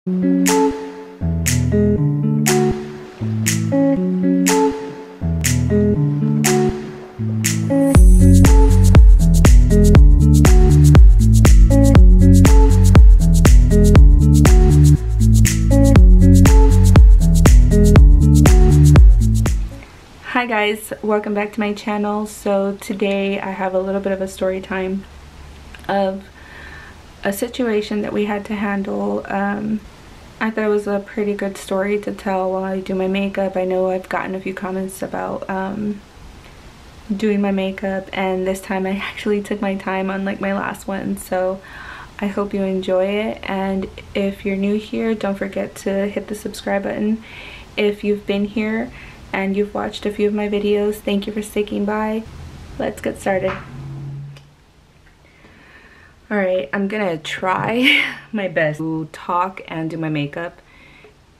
Hi guys, welcome back to my channel. So today I have a little bit of a story time of a situation that we had to handle. I thought it was a pretty good story to tell while I do my makeup. I know I've gotten a few comments about doing my makeup, and this time I actually took my time unlike my last one, so I hope you enjoy it. And if you're new here, don't forget to hit the subscribe button. If you've been here and you've watched a few of my videos, thank you for sticking by. Let's get started. Alright, I'm gonna try my best to talk and do my makeup.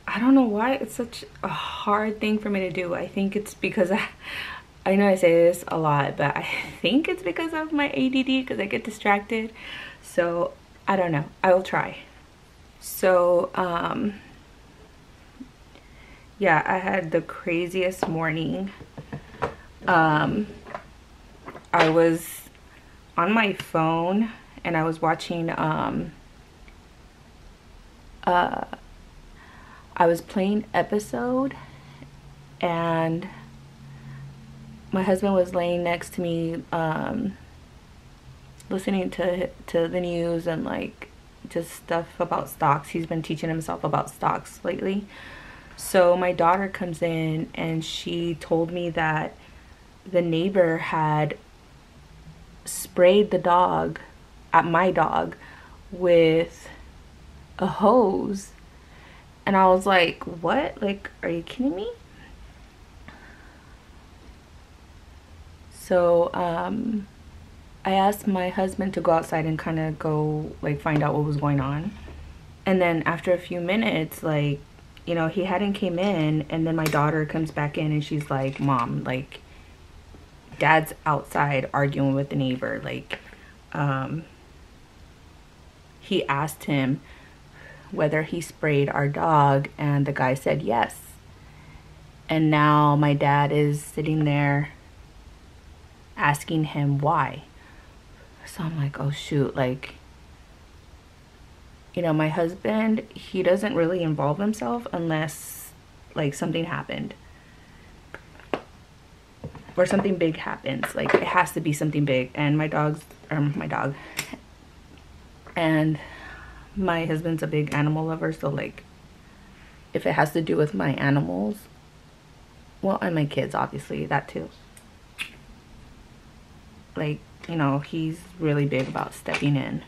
I don't know why it's such a hard thing for me to do. I think it's because I know I say this a lot, but I think it's because of my ADD, because I get distracted. So I don't know, I will try. So yeah, I had the craziest morning. I was on my phone and I was watching I was playing episode, and my husband was laying next to me listening to the news and like just stuff about stocks. He's been teaching himself about stocks lately. So my daughter comes in and she told me that the neighbor had sprayed the dog, at my dog, with a hose. And I was like, what? Like, are you kidding me? So I asked my husband to go outside and kind of go like find out what was going on. And then after a few minutes, like, you know, he hadn't came in, and then my daughter comes back in and she's like, Mom, like, Dad's outside arguing with the neighbor. Like, he asked him whether he sprayed our dog, and the guy said yes. And now my dad is sitting there asking him why. So I'm like, oh shoot, like, you know, my husband, he doesn't really involve himself unless like something happened or something big happens. Like, it has to be something big. And my dog and my husband's a big animal lover, so like if it has to do with my animals, well, and my kids, obviously, that too, like, you know, he's really big about stepping in.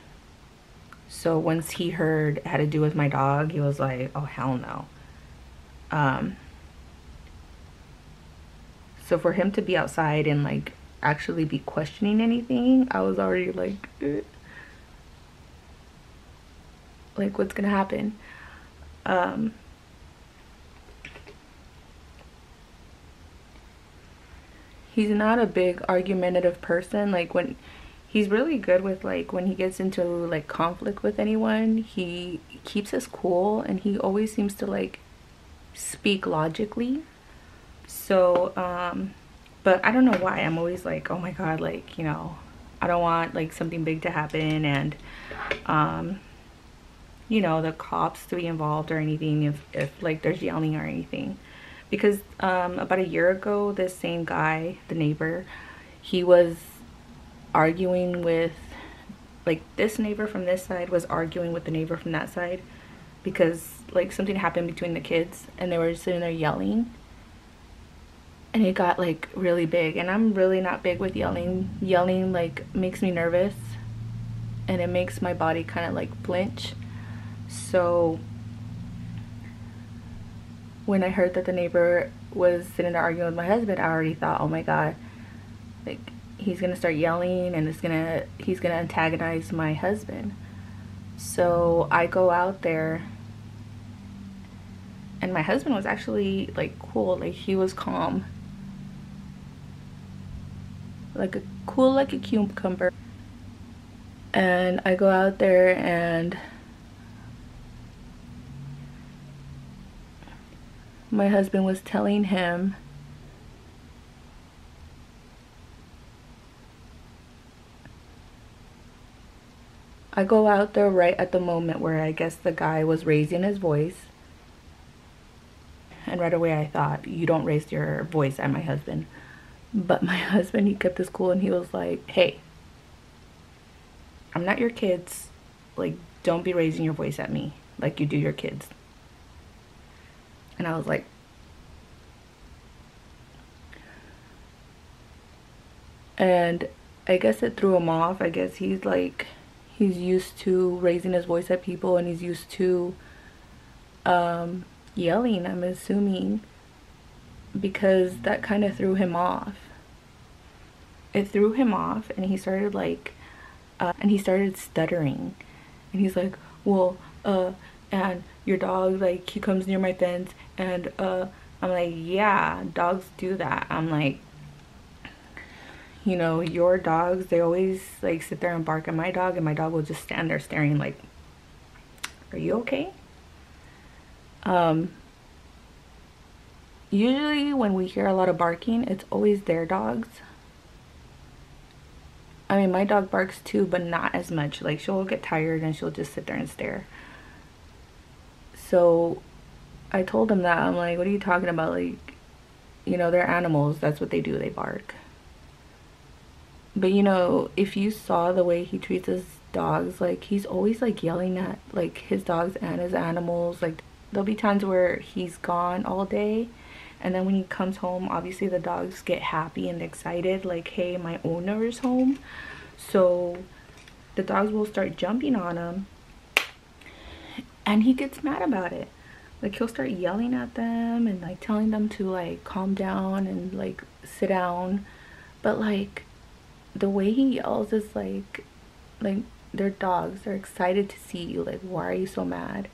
So once he heard it had to do with my dog, he was like, oh hell no. So for him to be outside and like actually be questioning anything, I was already like, like, what's gonna happen? He's not a big argumentative person. Like, when he's really good with, like, when he gets into like conflict with anyone, he keeps his cool and he always seems to like speak logically. So but I don't know why I'm always like, oh my god, like, you know, I don't want like something big to happen, and you know, the cops to be involved or anything if like there's yelling or anything. Because about a year ago, this same guy, the neighbor, he was arguing with, like, this neighbor from this side was arguing with the neighbor from that side because like something happened between the kids and they were sitting there yelling, and it got like really big. And I'm really not big with yelling like makes me nervous and it makes my body kind of like flinch. So when I heard that the neighbor was sitting there arguing with my husband, I already thought, oh my god, like, he's gonna start yelling and he's gonna antagonize my husband. So I go out there, and my husband was actually like cool, like he was calm, like a cool like a cucumber. And I go out there and my husband was telling him I go out there right at the moment where I guess the guy was raising his voice. And right away I thought, you don't raise your voice at my husband. But my husband, he kept his cool and he was like, hey, I'm not your kids. Like, don't be raising your voice at me like you do your kids. And I was like, and I guess it threw him off. I guess he's used to raising his voice at people, and he's used to yelling, I'm assuming, because that kind of threw him off. It threw him off, and he started stuttering, and he's like, well, and your dog, like, he comes near my fence, and I'm like, yeah, dogs do that. I'm like, you know, your dogs, they always like sit there and bark at my dog, and my dog will just stand there staring like, are you okay? Usually when we hear a lot of barking, it's always their dogs. I mean, my dog barks too, but not as much. Like, she'll get tired and she'll just sit there and stare. So I told him that. I'm like, what are you talking about? Like, you know, they're animals. That's what they do. They bark. But, you know, if you saw the way he treats his dogs, like, he's always, like, yelling at, like, his dogs and his animals. Like, there'll be times where he's gone all day, and then when he comes home, obviously the dogs get happy and excited, like, hey, my owner is home. So the dogs will start jumping on him, and he gets mad about it. Like, he'll start yelling at them and, like, telling them to, like, calm down and, like, sit down. But, like, the way he yells is like they're dogs. They're excited to see you. Like, why are you so mad?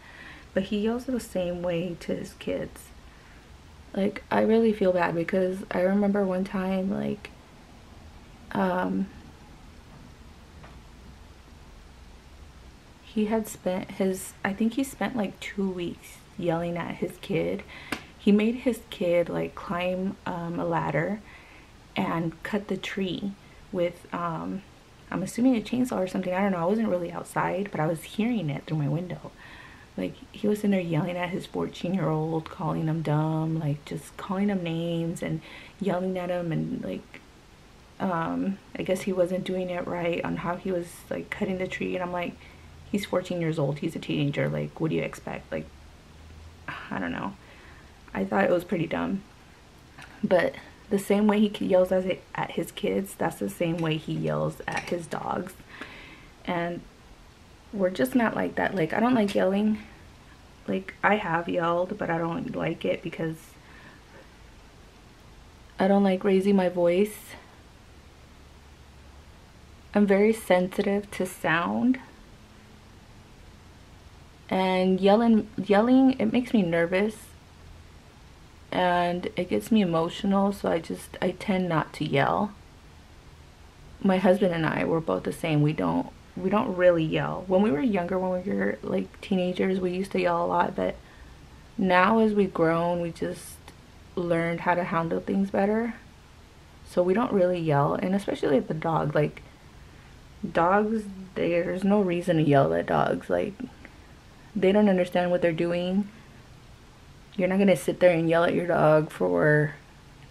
But he yells the same way to his kids. Like, I really feel bad because I remember one time, like, he had spent I think he spent like 2 weeks yelling at his kid. He made his kid like climb a ladder and cut the tree with I'm assuming a chainsaw or something. I don't know. I wasn't really outside, but I was hearing it through my window. Like, he was in there yelling at his 14-year-old, calling him dumb, like, just calling him names and yelling at him. And, like, I guess he wasn't doing it right on how he was, like, cutting the tree. And I'm like, he's 14 years old. He's a teenager. Like, what do you expect? Like, I don't know. I thought it was pretty dumb. But the same way he yells at his kids, that's the same way he yells at his dogs. And we're just not like that. Like, I don't like yelling. Like, I have yelled, but I don't like it because I don't like raising my voice. I'm very sensitive to sound. And yelling, it makes me nervous. And it gets me emotional, so I tend not to yell. My husband and I, we're both the same. We don't really yell. When we were younger, when we were like teenagers, we used to yell a lot, but now as we've grown, we just learned how to handle things better. So we don't really yell, and especially at the dog. Like, dogs, there's no reason to yell at dogs. Like, they don't understand what they're doing. You're not gonna sit there and yell at your dog for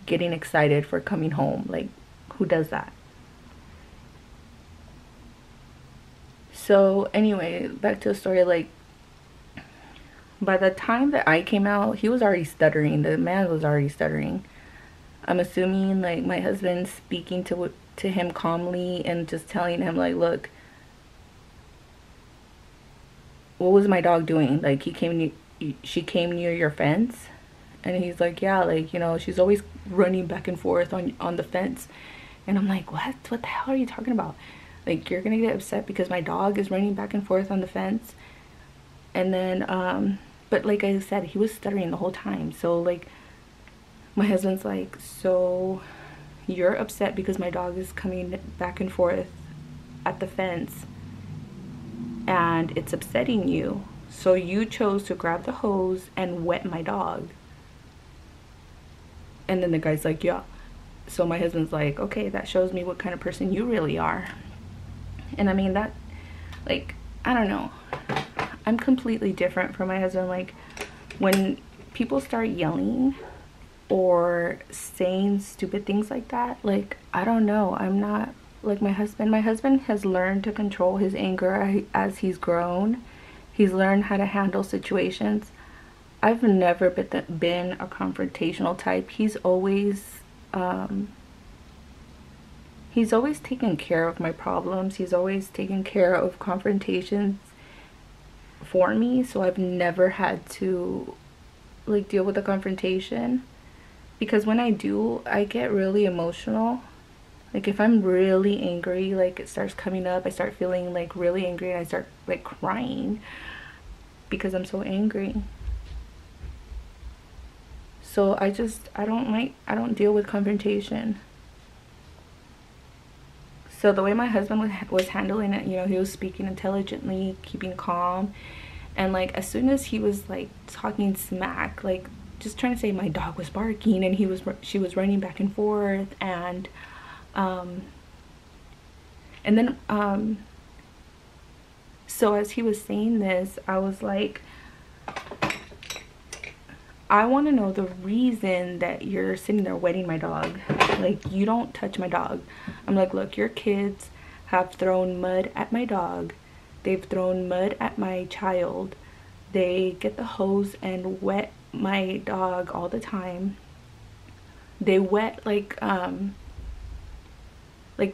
getting excited for coming home. Like, who does that? So anyway, back to the story. Like, by the time that I came out, he was already stuttering. The man was already stuttering. I'm assuming, like, my husband speaking to him calmly and just telling him, like, look, what was my dog doing? Like, she came near your fence? And he's like, yeah, like, you know, she's always running back and forth on the fence. And I'm like, what the hell are you talking about? Like, you're gonna get upset because my dog is running back and forth on the fence? And then but like I said, he was stuttering the whole time. So, like, my husband's like, so you're upset because my dog is coming back and forth at the fence and it's upsetting you, so you chose to grab the hose and wet my dog. And then the guy's like, yeah. So my husband's like, okay, that shows me what kind of person you really are. And I mean, that, like, I don't know, I'm completely different from my husband. Like, when people start yelling or saying stupid things like that, like, I don't know, I'm not like my husband. My husband has learned to control his anger as he's grown. He's learned how to handle situations. I've never been a confrontational type. He's always taken care of my problems. He's always taken care of confrontations for me, so I've never had to like deal with a confrontation, because when I do, I get really emotional. Like, if I'm really angry, like, it starts coming up, I start feeling like really angry, and I start like crying because I'm so angry. So I don't deal with confrontation. So the way my husband was handling it, you know, he was speaking intelligently, keeping calm. And like, as soon as he was like talking smack, like just trying to say my dog was barking and she was running back and forth, and then so as he was saying this, I was like, I want to know the reason that you're sitting there wetting my dog. Like, you don't touch my dog. I'm like, look, your kids have thrown mud at my dog. They've thrown mud at my child. They get the hose and wet my dog all the time. They wet like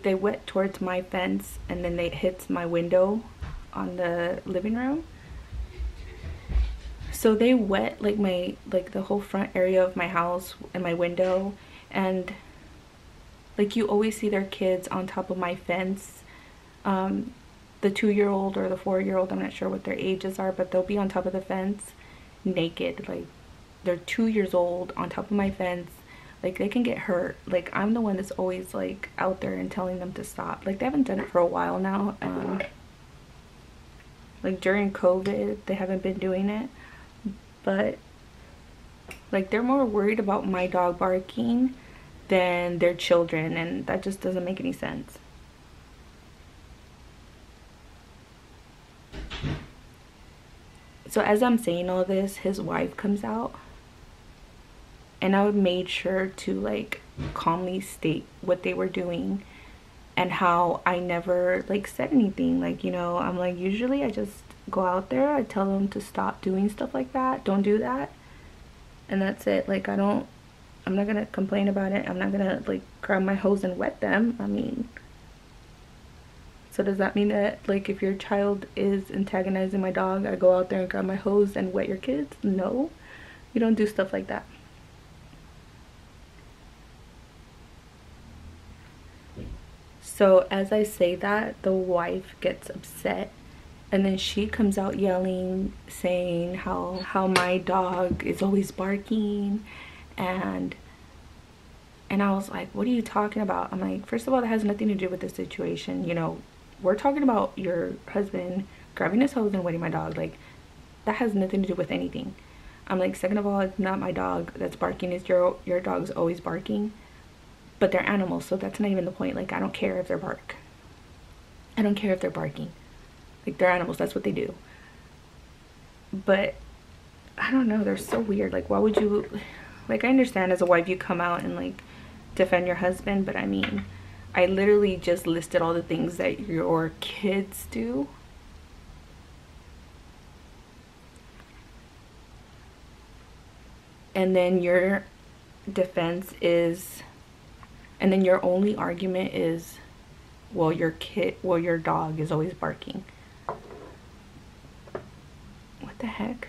they wet towards my fence, and then it hits my window on the living room. So they wet like the whole front area of my house and my window, and like, you always see their kids on top of my fence. The 2-year-old or the 4-year-old, I'm not sure what their ages are, but they'll be on top of the fence naked. Like, they're 2 years old on top of my fence. Like, they can get hurt. Like, I'm the one that's always like out there and telling them to stop. Like, they haven't done it for a while now. Like, during COVID, they haven't been doing it. But like, they're more worried about my dog barking than their children, and that just doesn't make any sense. So as I'm saying all this, his wife comes out, and I made sure to like calmly state what they were doing and how I never like said anything. Like, you know, I'm like, usually I just go out there, I tell them to stop doing stuff like that, don't do that, and that's it. Like, I'm not gonna complain about it. I'm not gonna like grab my hose and wet them. I mean, so does that mean that like, if your child is antagonizing my dog, I go out there and grab my hose and wet your kids? No, you don't do stuff like that. So as I say that, the wife gets upset, and then she comes out yelling, saying how my dog is always barking, and I was like, what are you talking about? I'm like, first of all, that has nothing to do with the situation. You know, we're talking about your husband grabbing his hose and wetting my dog. Like, that has nothing to do with anything. I'm like, second of all, it's not my dog that's barking. It's your dog's always barking. But they're animals, so that's not even the point. Like, I don't care if they're bark. I don't care if they're barking. Like, they're animals, that's what they do. But I don't know, they're so weird. Like, why would you, like, I understand as a wife you come out and like defend your husband, but I mean, I literally just listed all the things that your kids do. And then your defense is, and then your only argument is, well, your dog is always barking. What the heck?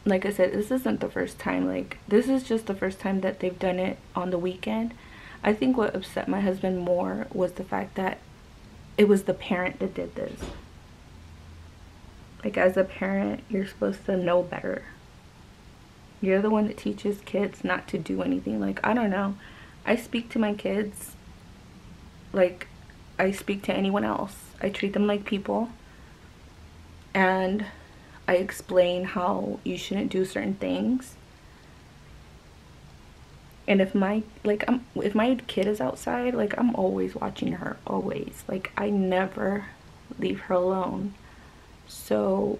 Like I said, this isn't the first time. Like, this is just the first time that they've done it on the weekend. I think what upset my husband more was the fact that it was the parent that did this. Like, as a parent, you're supposed to know better. You're the one that teaches kids not to do anything. Like, I don't know. I speak to my kids like I speak to anyone else. I treat them like people. And I explain how you shouldn't do certain things. And if my if my kid is outside, like, I'm always watching her, always. Like, I never leave her alone. So,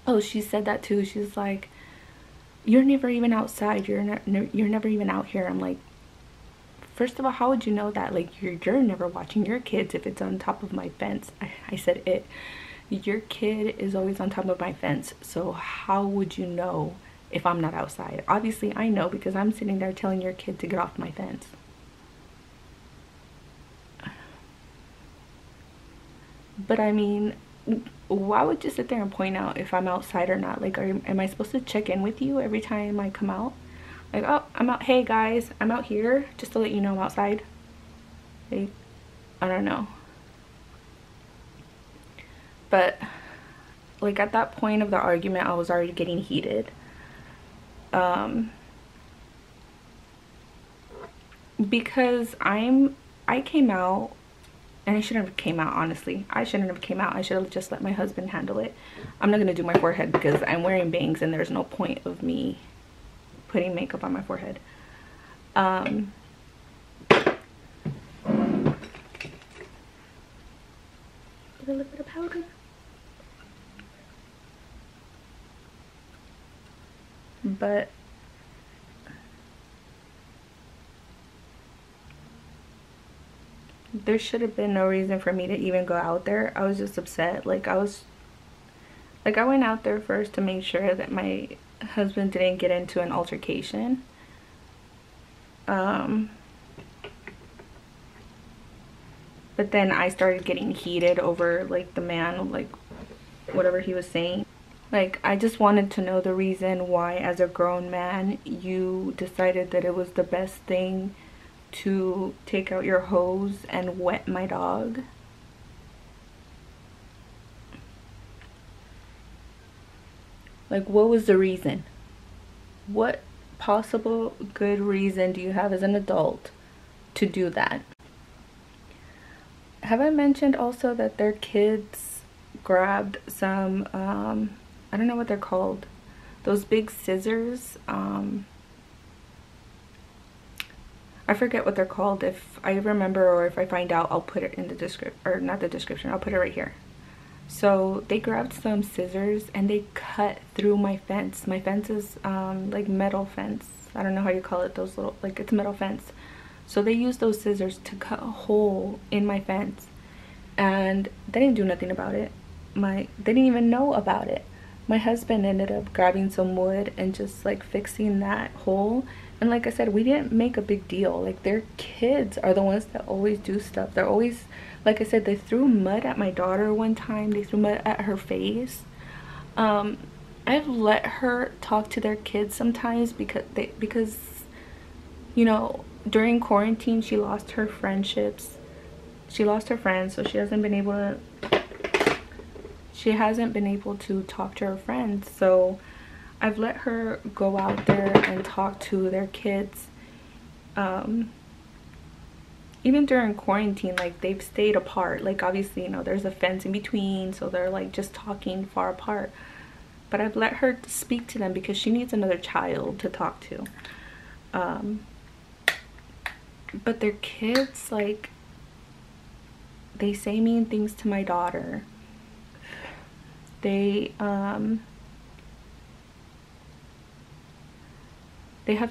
oh, she said that too. She's like, you're never even outside, you're never even out here. I'm like, first of all, how would you know that? Like, you're never watching your kids if it's on top of my fence. I said it. Your kid is always on top of my fence, so how would you know if I'm not outside? Obviously I know, because I'm sitting there telling your kid to get off my fence. But I mean, why would you sit there and point out if I'm outside or not? Like, am I supposed to check in with you every time I come out? Like, oh, I'm out, hey guys, I'm out here, just to let you know I'm outside. Like, I don't know. But like, at that point of the argument, I was already getting heated. Because I came out, and I shouldn't have came out, honestly. I shouldn't have came out. I should have just let my husband handle it. I'm not gonna do my forehead because I'm wearing bangs and there's no point of me putting makeup on my forehead. Put a little bit of powder. But there should have been no reason for me to even go out there. I was just upset. Like, I went out there first to make sure that my husband didn't get into an altercation. But then I started getting heated over, like, the man, like, whatever he was saying. Like, I just wanted to know the reason why, as a grown man, you decided that it was the best thing to take out your hose and wet my dog. Like, what was the reason? What possible good reason do you have as an adult to do that? Have I mentioned also that their kids grabbed some, I don't know what they're called, those big scissors, I forget what they're called. If I remember, or if I find out, I'll put it in the description, or not the description, I'll put it right here. So they grabbed some scissors and they cut through my fence. My fence is like metal fence. I don't know how you call it, those little, like, it's metal fence. So they used those scissors to cut a hole in my fence, and they didn't do nothing about it. They didn't even know about it. My husband ended up grabbing some wood and just, like, fixing that hole. And like I said, we didn't make a big deal. Like, their kids are the ones that always do stuff. They're always, like I said, they threw mud at my daughter one time. They threw mud at her face. I've let her talk to their kids sometimes because you know, during quarantine she lost her friendships. She lost her friends, so she hasn't been able to talk to her friends. So I've let her go out there and talk to their kids. Even during quarantine, like, they've stayed apart. Like, obviously, you know, there's a fence in between, so they're, like, just talking far apart. But I've let her speak to them because she needs another child to talk to. But their kids, like, they say mean things to my daughter. They have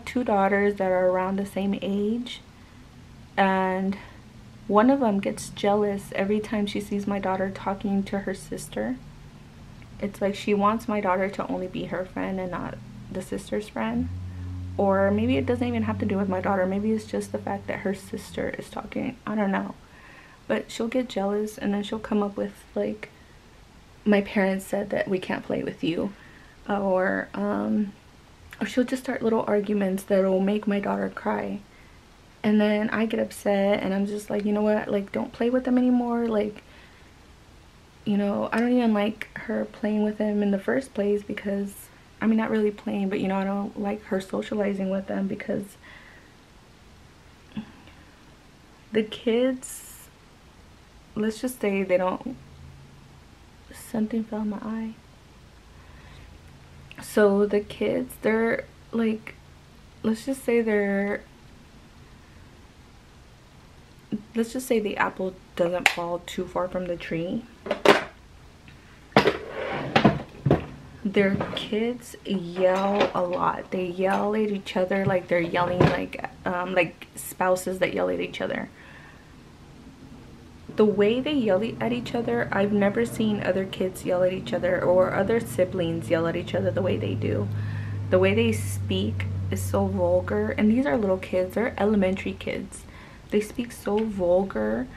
two daughters that are around the same age, and one of them gets jealous every time she sees my daughter talking to her sister. It's like she wants my daughter to only be her friend and not the sister's friend. Or maybe it doesn't even have to do with my daughter. Maybe it's just the fact that her sister is talking. I don't know. But she'll get jealous, and then she'll come up with, like, my parents said that we can't play with you. Or she'll just start little arguments that will make my daughter cry. And then I get upset, and I'm just like, you know what? Like, don't play with them anymore. Like, you know, I don't even like her playing with them in the first place because, I mean, not really playing, but, you know, I don't like her socializing with them because the kids, let's just say they don't Something fell in my eye. So the kids, they're like, let's just say the apple doesn't fall too far from the tree. Their kids yell a lot. They yell at each other like they're yelling like spouses that yell at each other. The way they yell at each other, I've never seen other kids yell at each other or other siblings yell at each other the way they do. The way they speak is so vulgar, and these are little kids, they're elementary kids. They speak so vulgar,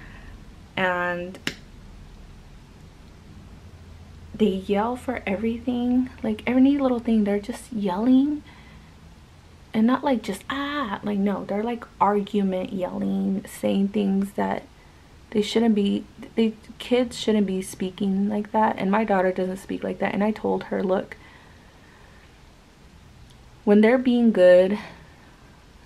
and they yell for everything, like any little thing they're just yelling. And not like just like, no, they're like argument yelling, saying things that they shouldn't be. Kids shouldn't be speaking like that, and my daughter doesn't speak like that. And I told her, look, when they're being good,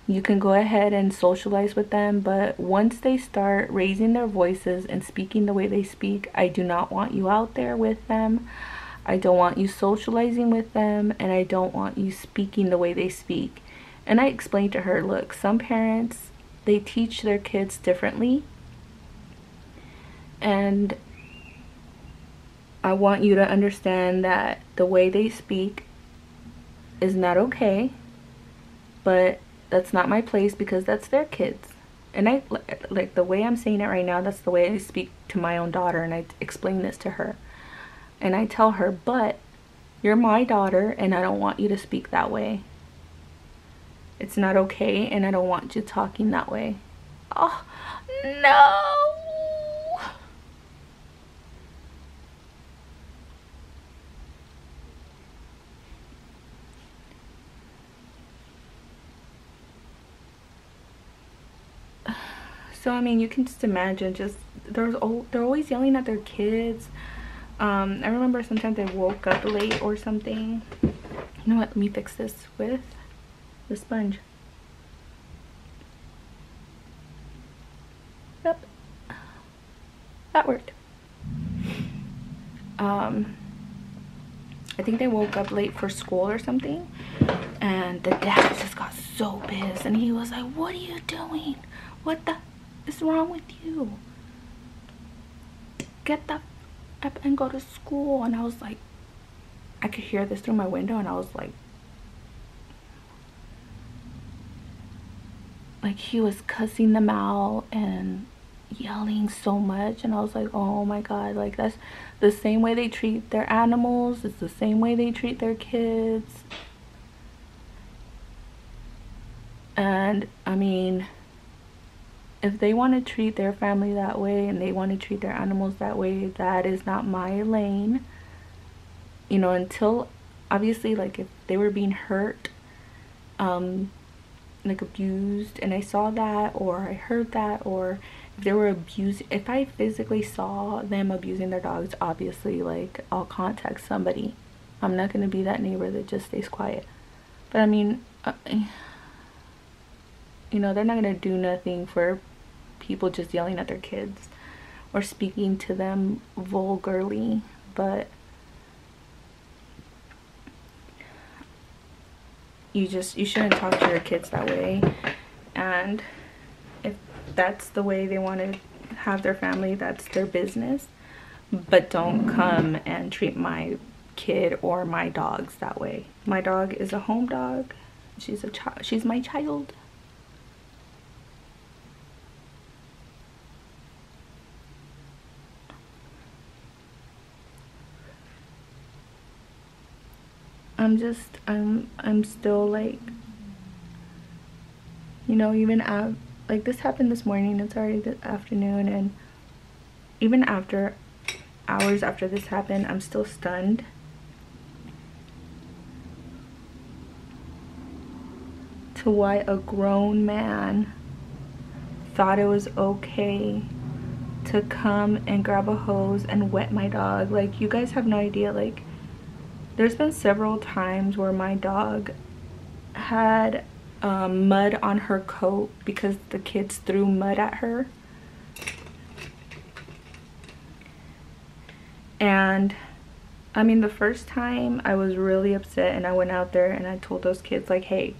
you can go ahead and socialize with them, but once they start raising their voices and speaking the way they speak, I do not want you out there with them. I don't want you socializing with them, and I don't want you speaking the way they speak. And I explained to her, look, some parents, they teach their kids differently, and I want you to understand that the way they speak is not okay, but that's not my place because that's their kids. And I, like the way I'm saying it right now, that's the way I speak to my own daughter, and I explain this to her. And I tell her, but you're my daughter, and I don't want you to speak that way. It's not okay, and I don't want you talking that way. Oh, no! So I mean, you can just imagine, just they're always yelling at their kids. I remember sometimes they woke up late or something. You know what, let me fix this with the sponge. Yep, that worked. I think they woke up late for school or something, and the dad just got so pissed, and he was like, what are you doing? What the is wrong with you? Get the up and go to school. And I was like, I could hear this through my window, and I was like he was cussing them out and yelling so much, and I was like, oh my god, like that's the same way they treat their animals, it's the same way they treat their kids. And I mean, if they want to treat their family that way and they want to treat their animals that way, that is not my lane. You know, until obviously, like if they were being hurt, like abused, and I saw that or I heard that, or if they were abused, if I physically saw them abusing their dogs, obviously like I'll contact somebody. I'm not going to be that neighbor that just stays quiet. But I mean, you know, they're not going to do nothing for people just yelling at their kids or speaking to them vulgarly. But you shouldn't talk to your kids that way. And if that's the way they want to have their family, that's their business. But don't come and treat my kid or my dogs that way. My dog is a home dog. She's my child. I'm still like, you know, even like this happened this morning, it's already the afternoon, and even after hours after this happened, I'm still stunned. To why a grown man thought it was okay to come and grab a hose and wet my dog. Like, you guys have no idea, like there's been several times where my dog had mud on her coat because the kids threw mud at her. And I mean, the first time I was really upset and I went out there and I told those kids like, hey,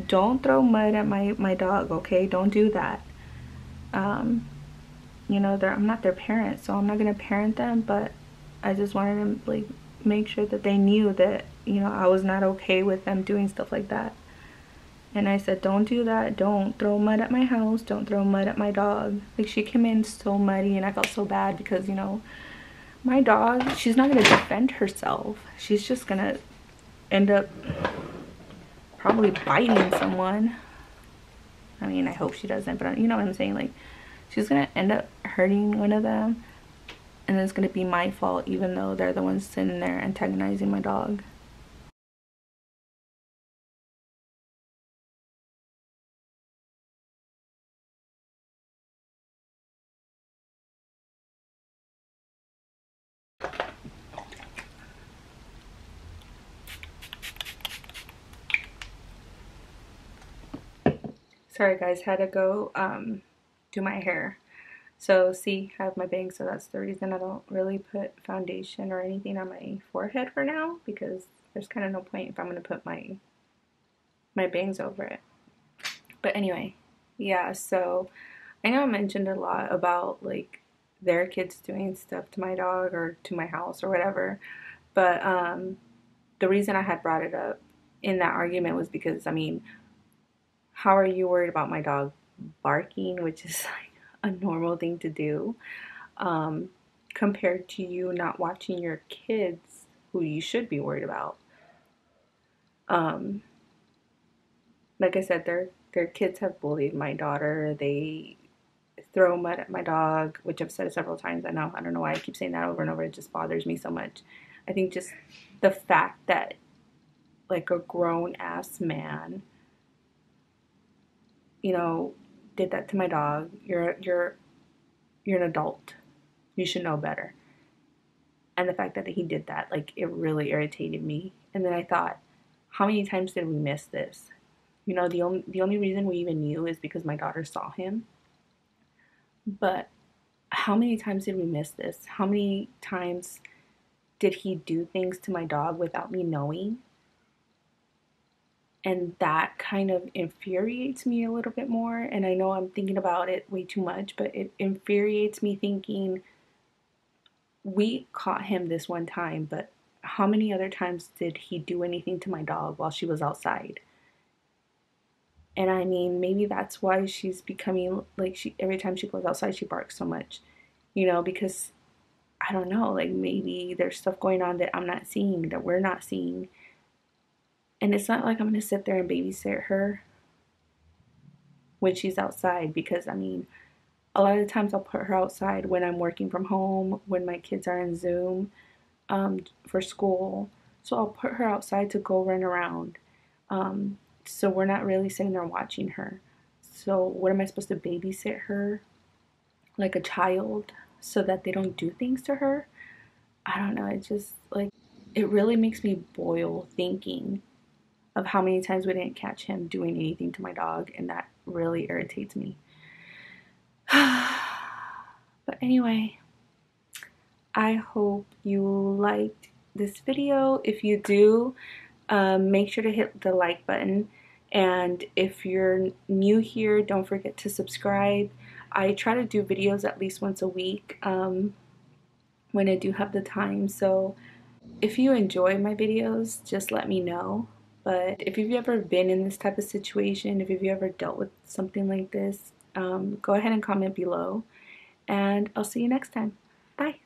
don't throw mud at my dog, okay? Don't do that. You know, I'm not their parent, so I'm not gonna parent them, but I just wanted to like make sure that they knew that, you know, I was not okay with them doing stuff like that. And I said, don't do that. Don't throw mud at my house. Don't throw mud at my dog. Like, she came in so muddy and I felt so bad because, you know, my dog, she's not gonna defend herself. She's just gonna end up probably biting someone. I mean, I hope she doesn't, but you know what I'm saying? Like, she's gonna end up hurting one of them, and it's gonna be my fault, even though they're the ones sitting there antagonizing my dog. Sorry guys, had to go do my hair. So see, I have my bangs, so that's the reason I don't really put foundation or anything on my forehead for now, because there's kind of no point if I'm gonna put my bangs over it. But anyway, yeah, so I know I mentioned a lot about like their kids doing stuff to my dog or to my house or whatever, but the reason I had brought it up in that argument was because, I mean, how are you worried about my dog barking, which is like a normal thing to do, compared to you not watching your kids, who you should be worried about? Um, like I said, their kids have bullied my daughter. They throw mud at my dog, which I've said several times. I don't know why I keep saying that over and over. It just bothers me so much. I think just the fact that like a grown ass man, you know, did that to my dog. You're an adult. You should know better. And the fact that he did that, like, it really irritated me. And then I thought, how many times did we miss this? You know, the only reason we even knew is because my daughter saw him. But how many times did we miss this? How many times did he do things to my dog without me knowing? And that kind of infuriates me a little bit more. And I know I'm thinking about it way too much, but it infuriates me thinking, we caught him this one time, but how many other times did he do anything to my dog while she was outside? And I mean, maybe that's why she's becoming like, she every time she goes outside she barks so much, you know, because I don't know, like maybe there's stuff going on that I'm not seeing, that we're not seeing. And it's not like I'm gonna sit there and babysit her when she's outside, because I mean, a lot of the times I'll put her outside when I'm working from home, when my kids are in Zoom for school. So I'll put her outside to go run around. So we're not really sitting there watching her. So what am I supposed to babysit her like a child so that they don't do things to her? I don't know. It just like, it really makes me boil thinking of how many times we didn't catch him doing anything to my dog, and that really irritates me. But anyway, I hope you liked this video. If you do, make sure to hit the like button. And if you're new here, don't forget to subscribe. I try to do videos at least once a week when I do have the time. So if you enjoy my videos, just let me know. But if you've ever been in this type of situation, if you've ever dealt with something like this, go ahead and comment below. And I'll see you next time. Bye.